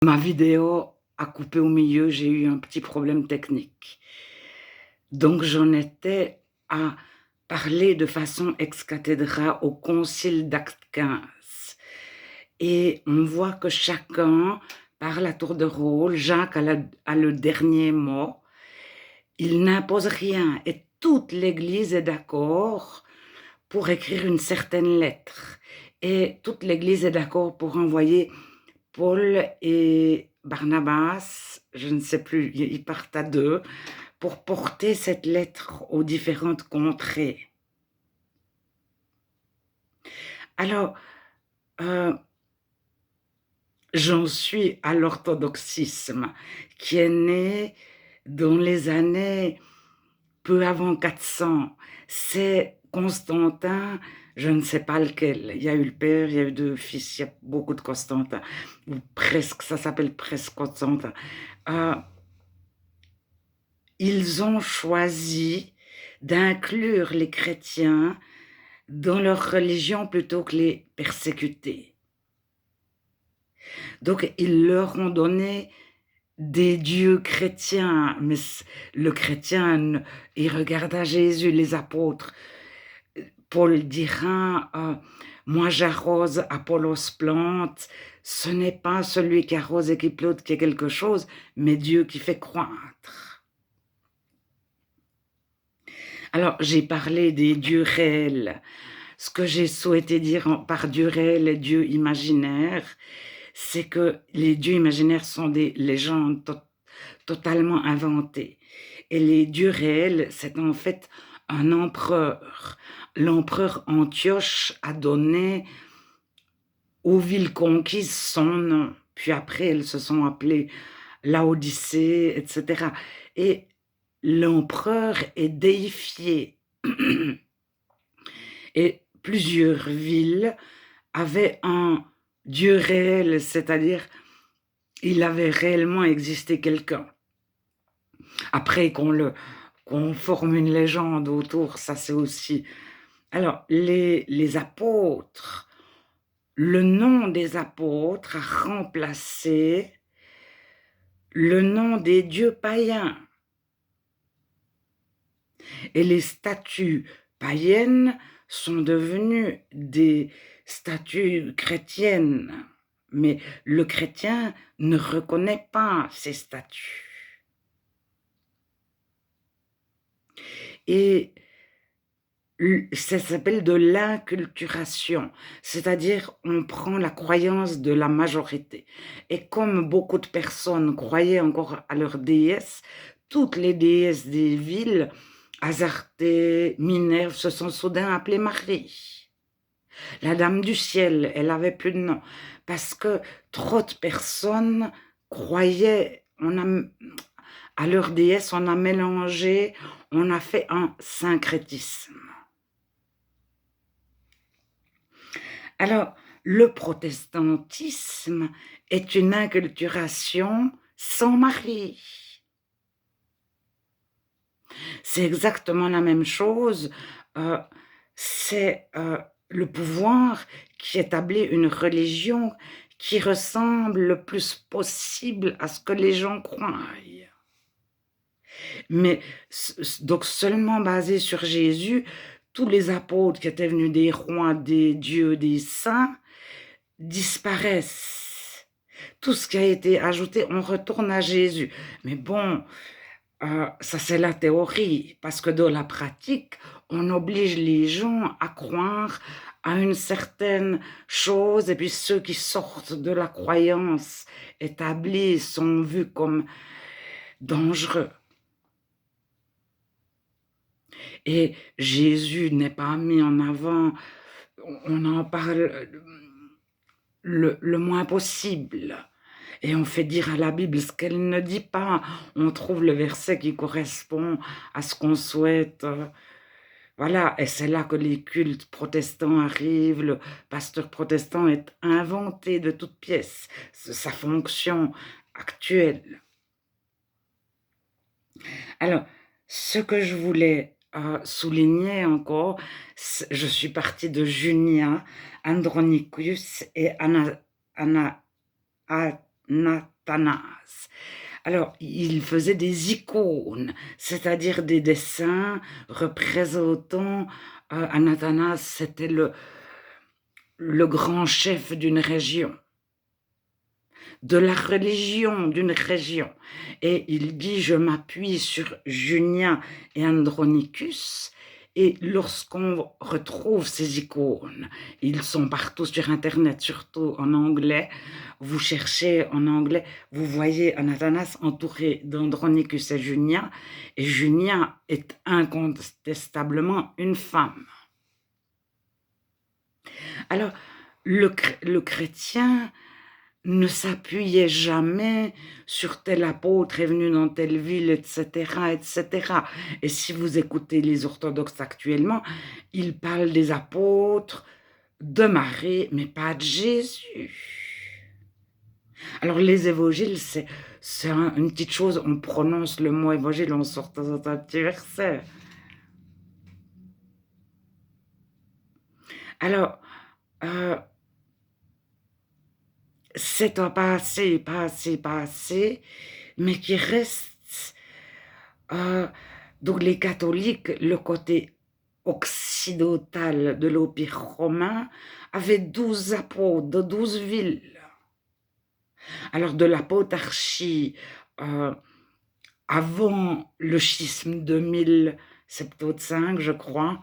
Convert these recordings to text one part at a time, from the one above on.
Ma vidéo a coupé au milieu, j'ai eu un petit problème technique. Donc j'en étais à parler de façon ex cathedra au concile d'Acte 15 et on voit que chacun parle à tour de rôle. Jacques a le dernier mot. Il n'impose rien et toute l'Église est d'accord pour écrire une certaine lettre et toute l'Église est d'accord pour envoyer Paul et Barnabas, je ne sais plus, ils partent à deux, pour porter cette lettre aux différentes contrées. Alors, j'en suis à l'orthodoxisme, qui est né dans les années peu avant 400. C'est Constantin, je ne sais pas lequel. Il y a eu le père, il y a eu deux fils, il y a beaucoup de Constantins, ou presque, ça s'appelle presque Constantin. Ils ont choisi d'inclure les chrétiens dans leur religion plutôt que les persécuter. Donc, ils leur ont donné des dieux chrétiens, mais le chrétien, il regarde à Jésus, les apôtres. Paul dira, moi j'arrose, Apollos plante, ce n'est pas celui qui arrose et qui plante qui est quelque chose, mais Dieu qui fait croître. Alors, j'ai parlé des dieux réels. Ce que j'ai souhaité dire par dieu réel et dieu imaginaire, c'est que les dieux imaginaires sont des légendes totalement inventées. Et les dieux réels, c'est en fait un empereur. L'empereur Antioche a donné aux villes conquises son nom. Puis après, elles se sont appelées Laodicée, etc. Et l'empereur est déifié. Et plusieurs villes avaient un dieu réel, c'est-à-dire il avait réellement existé quelqu'un. Après qu'on forme une légende autour, ça c'est aussi... Alors, les apôtres, le nom des apôtres a remplacé le nom des dieux païens. Et les statues païennes sont devenues des statues chrétiennes. Mais le chrétien ne reconnaît pas ces statues. Et ça s'appelle de l'inculturation, c'est-à-dire on prend la croyance de la majorité. Et comme beaucoup de personnes croyaient encore à leurs déesses, toutes les déesses des villes, Azarté, Minerve, se sont soudain appelées Marie. La Dame du Ciel, elle avait plus de nom, parce que trop de personnes croyaient, à leur déesse, on a mélangé, on a fait un syncrétisme. Alors, le protestantisme est une inculturation sans Marie. C'est exactement la même chose. C'est le pouvoir qui établit une religion qui ressemble le plus possible à ce que les gens croient. Mais donc seulement basé sur Jésus, tous les apôtres qui étaient venus des rois, des dieux, des saints, disparaissent. Tout ce qui a été ajouté, on retourne à Jésus. Mais bon, ça c'est la théorie, parce que dans la pratique, on oblige les gens à croire à une certaine chose, et puis ceux qui sortent de la croyance établie sont vus comme dangereux. Et Jésus n'est pas mis en avant, on en parle le moins possible. Et on fait dire à la Bible ce qu'elle ne dit pas. On trouve le verset qui correspond à ce qu'on souhaite. Voilà, et c'est là que les cultes protestants arrivent. Le pasteur protestant est inventé de toutes pièces. C'est sa fonction actuelle. Alors, ce que je voulais souligner encore, je suis partie de Junia, Andronicus et Nathanas. Alors, il faisait des icônes, c'est-à-dire des dessins représentant Anatanas, c'était le grand chef d'une région, de la religion d'une région. Et il dit, je m'appuie sur Junien et Andronicus. Et lorsqu'on retrouve ces icônes, ils sont partout sur Internet, surtout en anglais. Vous cherchez en anglais, vous voyez Anatanas entouré d'Andronicus et Junien. Et Junien est incontestablement une femme. Alors, le chrétien ne s'appuyait jamais sur tel apôtre est venu dans telle ville, etc., etc. Et si vous écoutez les orthodoxes actuellement, ils parlent des apôtres, de Marie, mais pas de Jésus. Alors les évangiles, c'est une petite chose, on prononce le mot évangile, on sort dans un petit verset. Alors, c'est un passé, mais qui reste, donc les catholiques, le côté occidental de l'Empire romain, avait 12 apôtres de 12 villes. Alors de l'apotarchie, avant le schisme de 1075, je crois,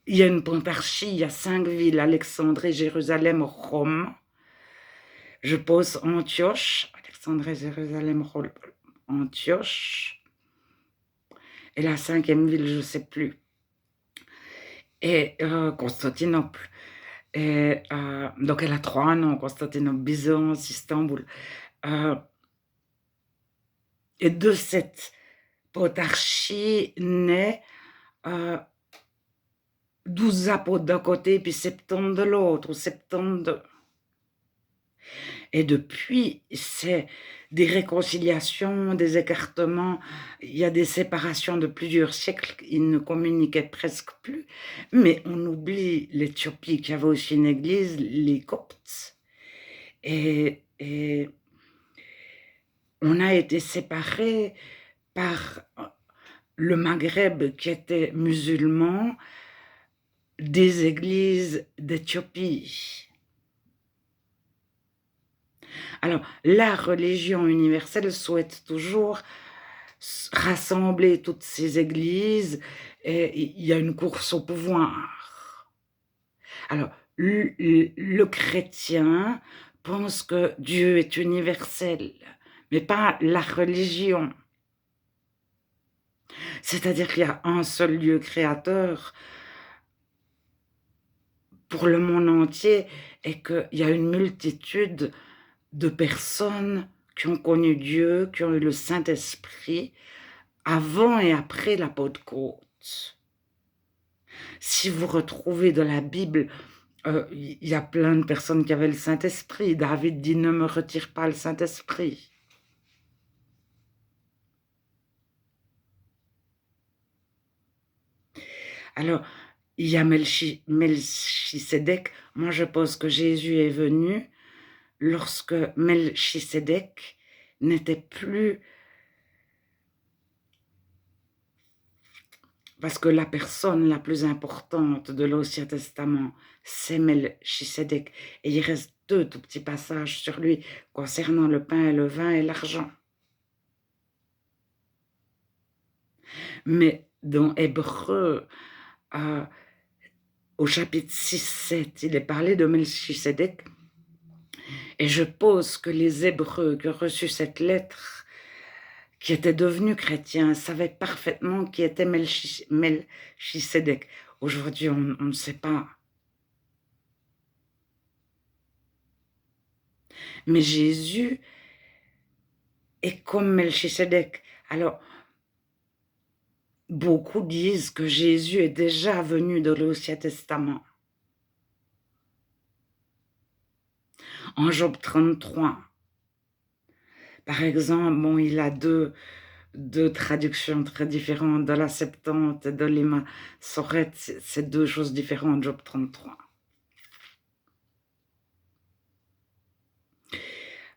il y a une pentarchie, il y a 5 villes, Alexandrie, Jérusalem, Rome. Je pose Antioche, Alexandrie, Jérusalem, Rome, Antioche. Et la 5e ville, je ne sais plus. Et Constantinople. Et, donc elle a 3 noms, Constantinople, Byzance, Istanbul. Et de cette pentarchie naît 12 apôtres d'un côté, puis 70 de l'autre, ou 72. Et depuis, c'est des réconciliations, des écartements, il y a des séparations de plusieurs siècles, ils ne communiquaient presque plus, mais on oublie l'Éthiopie qui avait aussi une église, les Coptes, et on a été séparés par le Maghreb qui était musulman, des églises d'Éthiopie. Alors, la religion universelle souhaite toujours rassembler toutes ces églises, et il y a une course au pouvoir. Alors, le chrétien pense que Dieu est universel, mais pas la religion. C'est-à-dire qu'il y a un seul Dieu créateur pour le monde entier et qu'il y a une multitude de personnes qui ont connu Dieu, qui ont eu le Saint-Esprit avant et après la Pentecôte. Si vous retrouvez dans la Bible, il y a plein de personnes qui avaient le Saint-Esprit. David dit « Ne me retire pas le Saint-Esprit ». Alors, il y a Melchisédek. Moi, je pense que Jésus est venu lorsque Melchisédek n'était plus... Parce que la personne la plus importante de l'Ancien Testament, c'est Melchisédek. Et il reste 2 tout petits passages sur lui concernant le pain et le vin et l'argent. Mais dans Hébreu, au chapitre 6-7, il est parlé de Melchisédek. Et je pense que les Hébreux qui ont reçu cette lettre, qui étaient devenus chrétiens, savaient parfaitement qui était Melchisédek. Aujourd'hui, on ne sait pas. Mais Jésus est comme Melchisédek. Alors, beaucoup disent que Jésus est déjà venu dans l'Ancien Testament. En Job 33, par exemple, bon, il a deux traductions très différentes, de la Septante et de l'Ima Sorette, c'est 2 choses différentes, Job 33.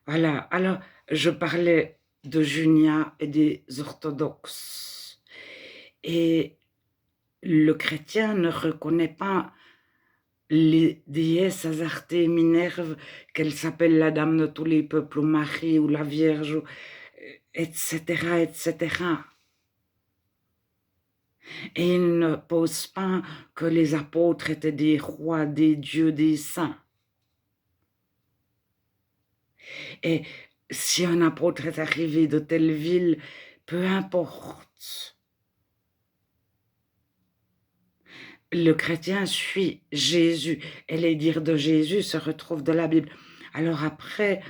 Voilà, alors je parlais de Junia et des orthodoxes. Et le chrétien ne reconnaît pas les déesses Astarté, Minerve, qu'elle s'appelle la dame de tous les peuples, ou Marie, ou la Vierge, etc., etc. Et il ne pose pas que les apôtres étaient des rois, des dieux, des saints. Et si un apôtre est arrivé de telle ville, peu importe. Le chrétien suit Jésus et les dires de Jésus se retrouvent dans la Bible. Alors après,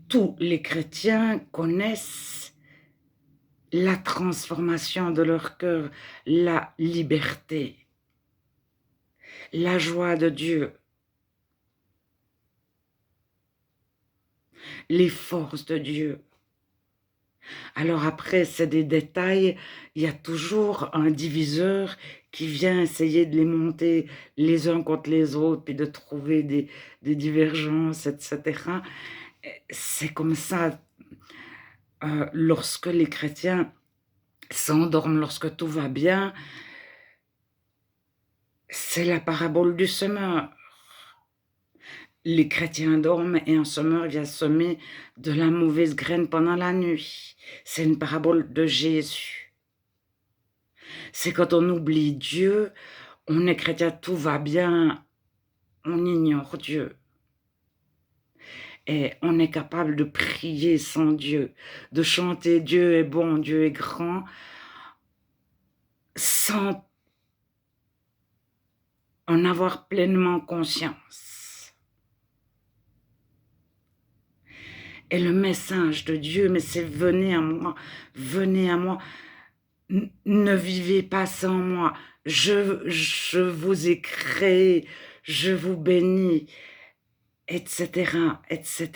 tous les chrétiens connaissent la transformation de leur cœur, la liberté, la joie de Dieu, les forces de Dieu. Alors après, c'est des détails, il y a toujours un diviseur qui vient essayer de les monter les uns contre les autres, puis de trouver des divergences, etc. C'est comme ça, lorsque les chrétiens s'endorment, lorsque tout va bien, c'est la parabole du semeur. Les chrétiens dorment et un semeur vient semer de la mauvaise graine pendant la nuit. C'est une parabole de Jésus. C'est quand on oublie Dieu, on est chrétien, tout va bien, on ignore Dieu. Et on est capable de prier sans Dieu, de chanter Dieu est bon, Dieu est grand, sans en avoir pleinement conscience. Et le message de Dieu, mais c'est venez à moi, venez à moi. Ne vivez pas sans moi, je vous ai créé, je vous bénis, etc., etc.